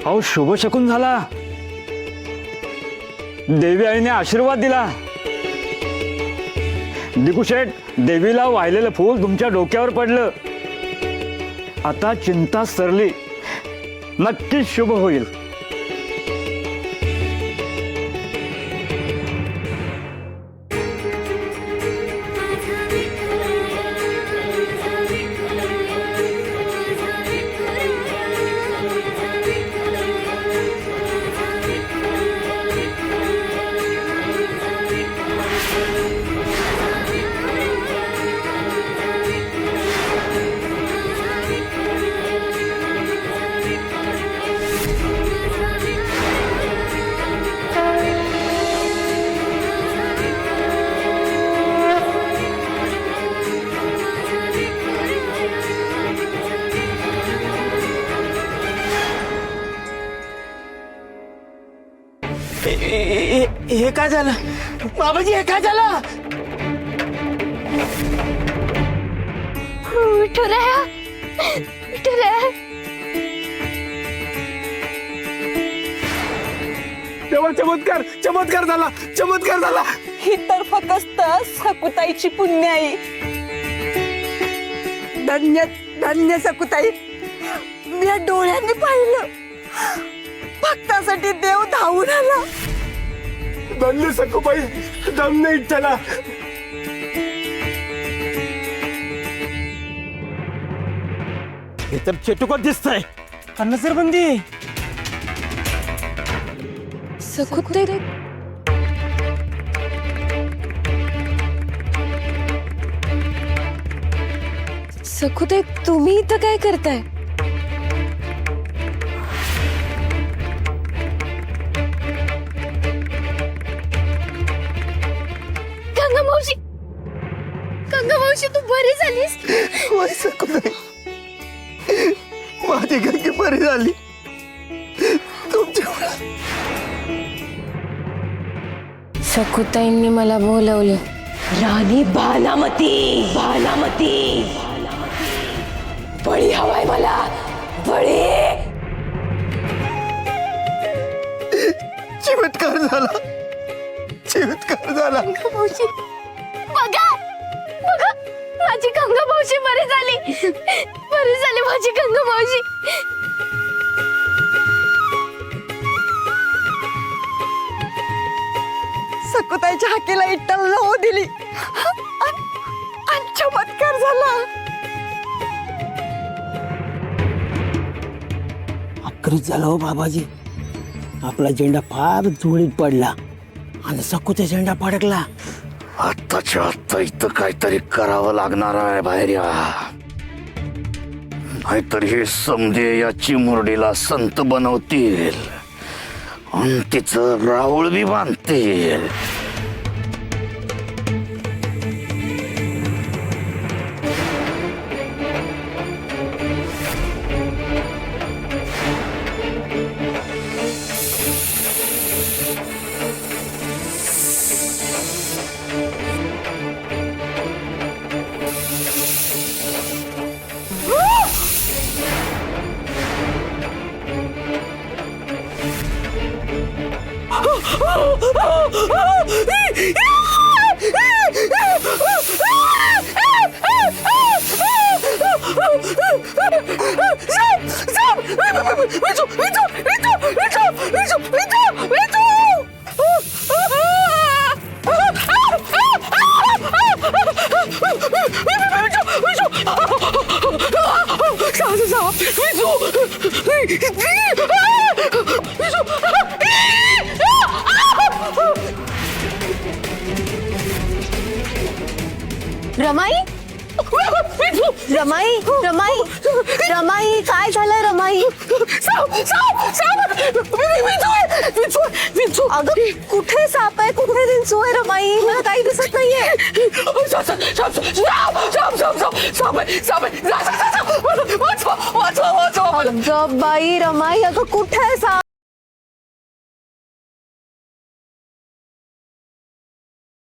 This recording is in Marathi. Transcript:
अहो शुभ शकून झाला. देवी आईने आशीर्वाद दिला. दिकुशेठ, देवीला वाहिलेलं फूल तुमच्या डोक्यावर पडलं. आता चिंता सरली. नक्कीच शुभ होईल. हे काय झालं बाबाजी? हे काय झालं? विठुराया, विठुराया. चमत्कार चमत्कार झाला, चमत्कार झाला. ही तर फक्त सकुताईची पुण्य आई. धन्य धन्य सकुताई, मी या डोळ्यांनी पाहिलं. भक्तासाठी देव धावून आला. धन्य सखूबाई, धन्य इच्छाला. हे तर चेटुकट दिसतंय. अन्नसर बंदी. सकुते, सकुते, तुम्ही इथं काय करताय? गंगा मावशी, गंगा मावशी, तू बरी झालीस? सखूबाई, माझी गंगी बरी झाली तुमच्या. सकुताईंनी मला बोलवलं. राणी भानामती, भानामती, बळी हवाय मला, बळी. चमत्कार झाला, चमत्कार झाला. मावशी, बघा बघा, माझी गंगा मावशी बरी झाली, बरी झाली माझी गंगा मावशी. सकुताईच्या हाकेला इट्टल हो दिली आणि चमत्कार झाला. अपकृत झाला हो बाबाजी. आपला झेंडा फार जुळीत पडला आणि सकुचा झेंडा फडकला. आत्ताच्या आत्ता इथं काहीतरी करावं लागणार आहे बाहेर या. नाहीतर हे समजे या चिमुरडीला संत बनवतील आणि तिचं राऊळ बी बांधतील. रमाई, रमाई, रमाई, रमाई, काय झालं रमाई? अगं कुठे साप आहे, कुठे विंचू आहे रमाई? मला काही दिसत नाहीये. अगं बाई रमाई, अगं कुठे साप?